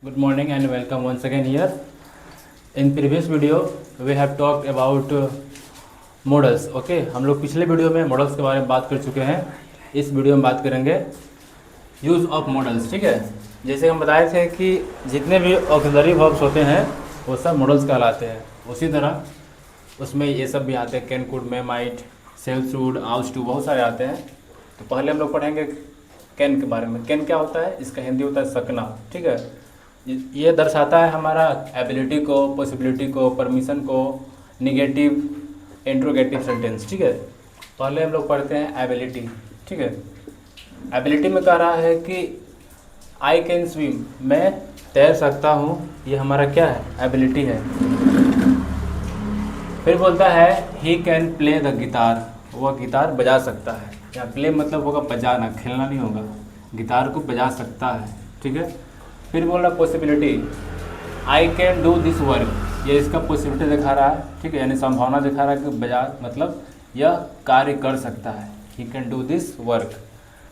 Good morning and welcome once again here. In previous video we have talked about models. Okay, हम लोग पिछले video में models के बारे में बात कर चुके हैं. इस वीडियो में बात करेंगे यूज़ ऑफ मॉडल्स. ठीक है, जैसे हम बताए थे कि जितने भी ऑक्सिलरी वर्ब्स होते हैं वो सब मॉडल्स कहलाते हैं. उसी तरह उसमें ये सब भी आते हैं. Can, could, may, might, shall, should, ought to, बहुत सारे आते हैं. तो पहले हम लोग पढ़ेंगे कैन के बारे में. कैन क्या होता है? इसका हिंदी होता है सकना. ठीक है, ये दर्शाता है हमारा एबिलिटी को, पॉसिबिलिटी को, परमिशन को, निगेटिव, इंट्रोगेटिव सेंटेंस. ठीक है, पहले हम लोग पढ़ते हैं एबिलिटी. ठीक है, एबिलिटी में कह रहा है कि आई कैन स्विम, मैं तैर सकता हूँ. ये हमारा क्या है? एबिलिटी है. फिर बोलता है he can play the guitar, वह गिटार बजा सकता है. या प्ले मतलब होगा बजाना, खेलना नहीं होगा. गिटार को बजा सकता है. ठीक है, फिर बोल रहा possibility, I can do this work, ये इसका पॉसिबिलिटी दिखा रहा है. ठीक है, यानी संभावना दिखा रहा है कि बजा मतलब यह कार्य कर सकता है. He can do this work.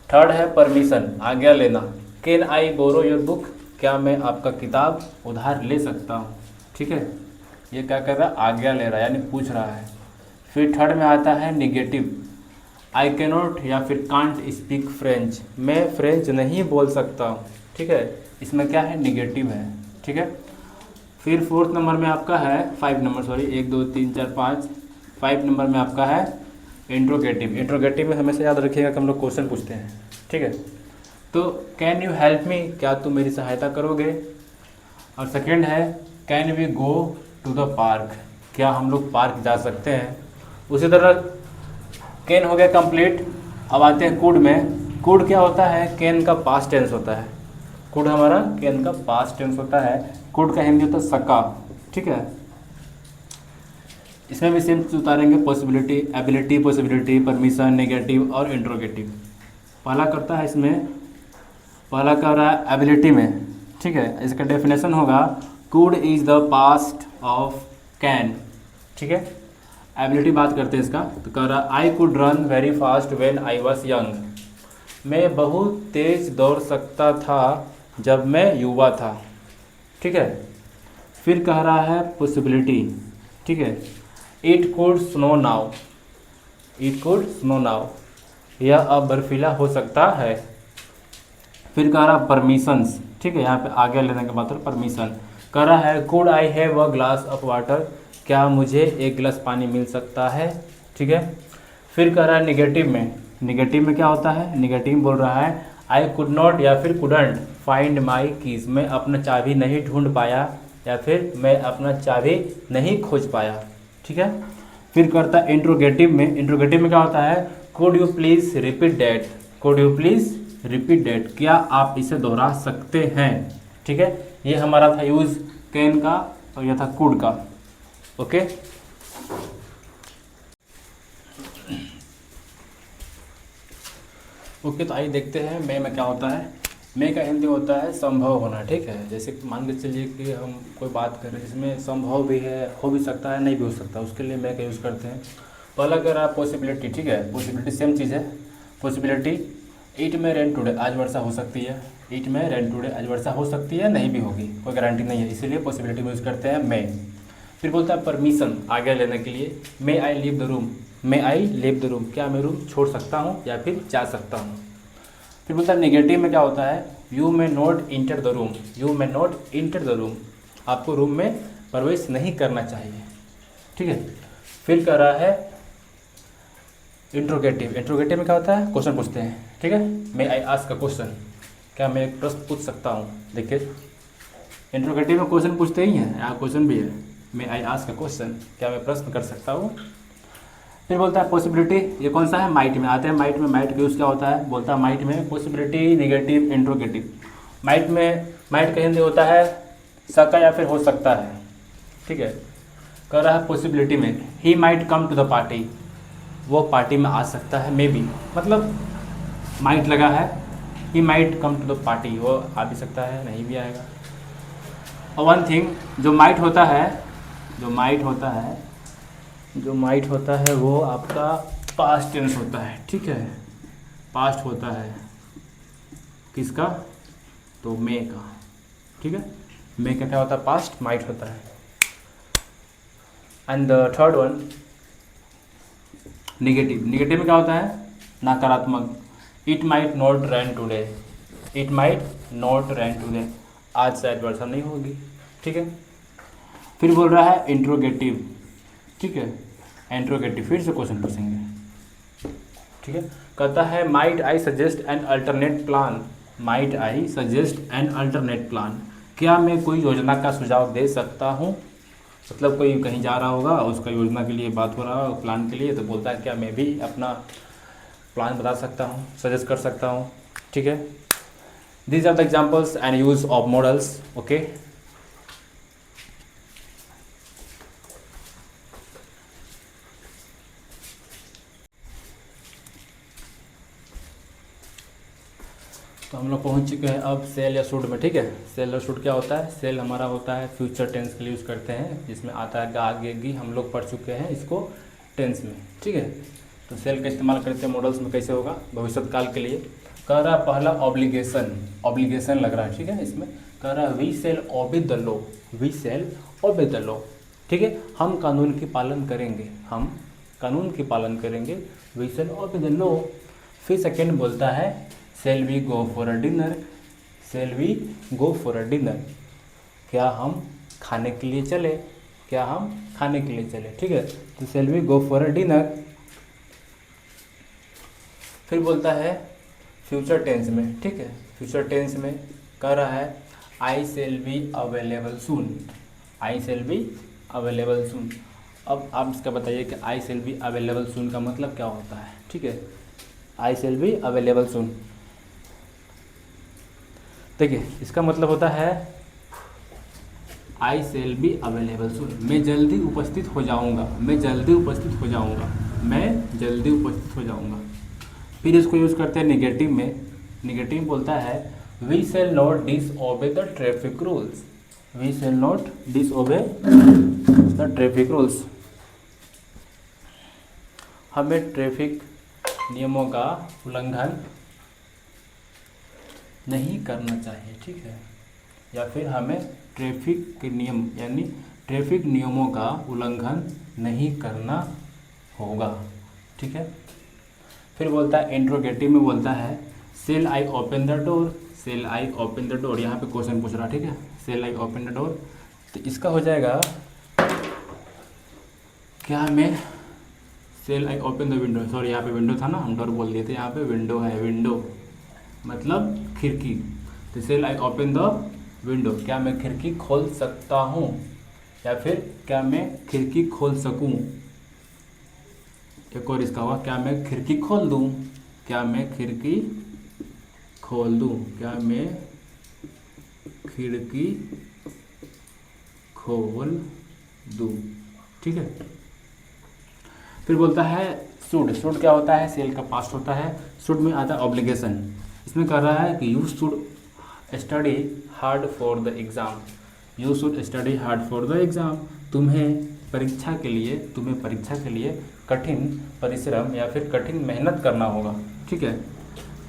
Third है परमिशन, आज्ञा लेना. Can I borrow your book, क्या मैं आपका किताब उधार ले सकता हूँ. ठीक है, ये क्या कर रहा है? आज्ञा ले रहा है, यानी पूछ रहा है. फिर थर्ड में आता है निगेटिव, आई कैनॉट या फिर कांट स्पीक फ्रेंच, मैं फ्रेंच नहीं बोल सकता हूँ. ठीक है, इसमें क्या है? निगेटिव है. ठीक है, फिर फोर्थ नंबर में आपका है 5 नंबर, सॉरी 1 2 3 4 5, 5 नंबर में आपका है इंट्रोगेटिव. इंट्रोगेटिव में हमेशा याद रखिएगा कि हम लोग क्वेश्चन पूछते हैं. ठीक है, तो कैन यू हेल्प मी, क्या तुम मेरी सहायता करोगे. और सेकेंड है can we go to the park, क्या हम लोग पार्क जा सकते हैं. उसी तरह कैन हो गया कंप्लीट. अब आते हैं कुड में. कुड क्या होता है? कैन का पास्ट टेंस होता है. कुड हमारा कैन का पास्ट टेंस होता है. कुड का हिंदी होता है सका. ठीक है, इसमें भी सेम उतारेंगे possibility, ability, possibility, permission, negative और इंट्रोगेटिव. पहला करता है इसमें, पहला कर रहा है एबिलिटी में. ठीक है, इसका डेफिनेशन होगा could is the past of can. ठीक है, एबिलिटी बात करते हैं इसका. तो कह रहा है I could run very fast when I was young, मैं बहुत तेज दौड़ सकता था जब मैं युवा था. ठीक है, फिर कह रहा है पॉसिबिलिटी. ठीक है, it could snow now, it could snow now, यह अब बर्फीला हो सकता है. फिर कह रहा परमिशंस. ठीक है, यहाँ पे आगे लेने के बाद परमिशन. कह रहा है could I have a glass of water, क्या मुझे एक गिलास पानी मिल सकता है. ठीक है, फिर कह रहा है निगेटिव में. निगेटिव में क्या होता है? निगेटिव बोल रहा है आई कुड नॉट या फिर कुडंट फाइंड माई कीज, मैं अपना चाबी नहीं ढूंढ पाया या फिर मैं अपना चाबी नहीं खोज पाया. ठीक है, फिर करता है इंट्रोगेटिव में. इंट्रोगेटिव में क्या होता है? Could you please repeat that, could you please repeat that, क्या आप इसे दोहरा सकते हैं. ठीक है, ये हमारा था यूज़ कैन का और यह था कुड का. ओके, ओके, तो आइए देखते हैं मे में क्या होता है. मे का हिंदी होता है संभव होना. ठीक है, जैसे कि मान के चलिए कि हम कोई बात कर रहे हैं, इसमें संभव भी है, हो भी सकता है, नहीं भी हो सकता, उसके लिए मे का यूज़ करते हैं. पहला कह रहा है पॉसिबिलिटी. ठीक है, पॉसिबिलिटी सेम चीज़ है. पॉसिबिलिटी, इट में रेन टुडे, आज वर्षा हो सकती है. इट में रेन टुडे, आज वर्षा हो सकती है, नहीं भी होगी, कोई गारंटी नहीं है, इसीलिए पॉसिबिलिटी में यूज़ करते हैं मे. फिर बोलता है परमिशन, आगे लेने के लिए. May I leave the room, may I leave the room, क्या मैं रूम छोड़ सकता हूँ या फिर जा सकता हूँ. फिर बोलता है नेगेटिव में क्या होता है? You may not enter the room, you may not enter the room, आपको रूम में प्रवेश नहीं करना चाहिए. ठीक है, फिर कह रहा है इंट्रोगेटिव. इंट्रोगेटिव में क्या होता है? क्वेश्चन पूछते हैं. ठीक है, मे आई आस्क अ क्वेश्चन, क्या मैं एक प्रश्न पूछ सकता हूँ. देखिए इंट्रोगेटिव में क्वेश्चन पूछते ही हैं, यहाँ क्वेश्चन भी है. मे आई आस्क अ क्वेश्चन, क्या मैं प्रश्न कर सकता हूँ. फिर बोलता है पॉसिबिलिटी, ये कौन सा है? माइट में आते हैं. माइट में, माइट का यूज़ क्या होता है? बोलता है माइट में पॉसिबिलिटी, निगेटिव, इंट्रोगेटिव. माइट में, माइट का हिंदी होता है सका या फिर हो सकता है. ठीक है, कह रहा है पॉसिबिलिटी में he might come to the party, वो पार्टी में आ सकता है. मे बी मतलब माइट लगा है, he might come to the party, वो आ भी सकता है, नहीं भी आएगा. और वन थिंग, जो माइट होता है, जो माइट होता है, जो माइट होता है वो आपका पास्ट टेंस होता है. ठीक है, पास्ट होता है किसका? तो मे का. ठीक है, मे का क्या होता है, पास्ट, माइट होता है। And the third one negative. Negative में क्या होता है, नकारात्मक। It might not rain today, it might not rain today, आज शायद वर्षा नहीं होगी, ठीक है। फिर बोल रहा है इंट्रोगेटिव, ठीक है, इंट्रोगेटिव, फिर से क्वेश्चन पूछेंगे, ठीक है। कहता है might I suggest an alternate plan, might I suggest an alternate plan, क्या मैं कोई योजना का सुझाव दे सकता हूँ। मतलब कोई कहीं जा रहा होगा, उसका योजना के लिए बात हो रहा होगा, प्लान के लिए, तो बोलता है क्या मैं भी अपना प्लान बता सकता हूँ, सजेस्ट कर सकता हूँ, ठीक है। These are the examples and use of models, okay. तो हम लोग पहुंच चुके हैं अब सेल या शुड में, ठीक है। सेल और शुड क्या होता है, सेल हमारा होता है फ्यूचर टेंस के लिए यूज़ करते हैं, जिसमें आता है आगेगी, हम लोग पढ़ चुके हैं इसको टेंस में, ठीक है। तो सेल का इस्तेमाल करते हैं मॉडल्स में, कैसे होगा, भविष्य काल के लिए। कह रहा है पहला ऑब्लिगेशन, ऑब्लिगेशन लग रहा है, ठीक है। इसमें कह रहा है we shall obey the law, we shall obey the law, ठीक है, हम कानून की पालन करेंगे, हम कानून की पालन करेंगे, we shall obey the law. फिर सेकेंड बोलता है shall we go for a dinner, shall we go for a dinner, क्या हम खाने के लिए चले, क्या हम खाने के लिए चले, ठीक है। तो shall we go for a dinner. फिर बोलता है फ्यूचर टेंस में, ठीक है, फ्यूचर टेंस में कह रहा है I shall be available soon, I shall be available soon. अब आप इसका बताइए कि I shall be available soon का मतलब क्या होता है, ठीक है। I shall be available soon, देखिए इसका मतलब होता है I shall be available soon, मैं जल्दी उपस्थित हो जाऊंगा, मैं जल्दी उपस्थित हो जाऊंगा, मैं जल्दी उपस्थित हो जाऊंगा। फिर इसको यूज़ करते हैं निगेटिव में, निगेटिव बोलता है we shall not disobey the traffic rules, we shall not disobey the traffic rules, हमें ट्रैफिक नियमों का उल्लंघन नहीं करना चाहिए, ठीक है। या फिर हमें ट्रैफिक के नियम यानी ट्रैफिक नियमों का उल्लंघन नहीं करना होगा, ठीक है। फिर बोलता है इंट्रोगेटिव में बोलता है shall I open the door, shall I open the door, यहाँ पे क्वेश्चन पूछ रहा, ठीक है, shall I open the door. तो इसका हो जाएगा क्या मैं shall I open the window, sorry यहाँ पे विंडो था ना, हम डोर बोल दिए थे, यहाँ पे विंडो है, विंडो मतलब खिड़की। तो shall I open the window, क्या मैं खिड़की खोल सकता हूँ, या फिर क्या मैं खिड़की खोल सकूँ। एक और इसका हुआ क्या मैं खिड़की खोल दूँ, क्या मैं खिड़की खोल दूँ, क्या मैं खिड़की खोल दूँ, ठीक है। फिर बोलता है शुड, शुड क्या होता है, सेल का पास्ट होता है। शुड में आता है ऑब्लिगेशन, इसमें कह रहा है कि you should study hard for the exam, you should study hard for the exam, तुम्हें परीक्षा के लिए, तुम्हें परीक्षा के लिए कठिन परिश्रम या फिर कठिन मेहनत करना होगा, ठीक है,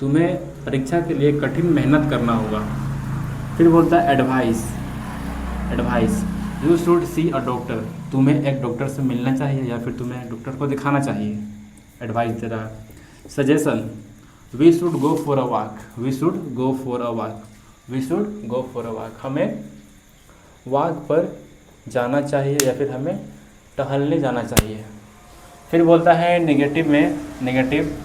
तुम्हें परीक्षा के लिए कठिन मेहनत करना होगा। फिर बोलता है advice, advice you should see a doctor, तुम्हें एक डॉक्टर से मिलना चाहिए या फिर तुम्हें डॉक्टर को दिखाना चाहिए, एडवाइस दे रहा है। Suggestion we should go for a walk, we should go for a walk, we should go for a walk, हमें वॉक पर जाना चाहिए या फिर हमें टहलने जाना चाहिए। फिर बोलता है नेगेटिव में, negative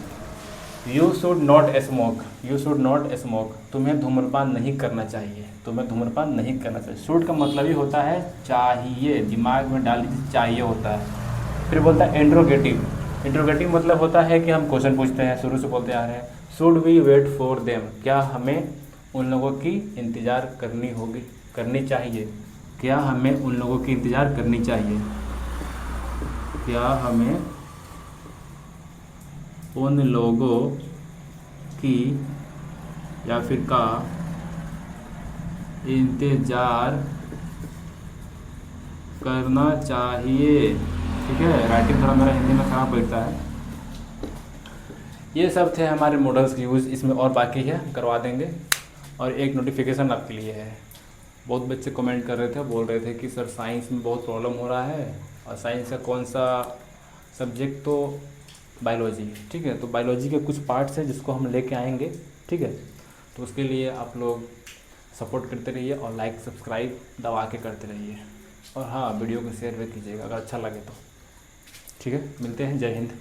you should not smoke, you should not smoke, तुम्हें धूम्रपान नहीं करना चाहिए, तुम्हें धूम्रपान नहीं करना चाहिए। शुड का मतलब ही होता है चाहिए, दिमाग में डाल दीजिए चाहिए होता है। फिर बोलता है इंट्रोगेटिव, इंट्रोगेटिव मतलब होता है कि हम क्वेश्चन पूछते हैं, शुरू से बोलते आ रहे हैं should we wait for them, क्या हमें उन लोगों की इंतज़ार करनी होगी, करनी चाहिए, क्या हमें उन लोगों की इंतज़ार करनी चाहिए, क्या हमें उन लोगों की या फिर का इंतज़ार करना चाहिए, ठीक है। राइटिंग थोड़ा मेरा हिंदी में ख़राब लगता है। ये सब थे हमारे मॉडल्स के यूज़, इसमें और बाकी है, करवा देंगे। और एक नोटिफिकेशन आपके लिए है, बहुत बच्चे कमेंट कर रहे थे, बोल रहे थे कि सर साइंस में बहुत प्रॉब्लम हो रहा है, और साइंस का कौन सा सब्जेक्ट, तो बायोलॉजी। ठीक है, तो बायोलॉजी के कुछ पार्ट्स हैं जिसको हम लेके आएंगे। ठीक है, तो उसके लिए आप लोग सपोर्ट करते रहिए और लाइक सब्सक्राइब दबा के करते रहिए, और हाँ वीडियो को शेयर भी कीजिएगा अगर अच्छा लगे तो। ठीक है, मिलते हैं, जय हिंद।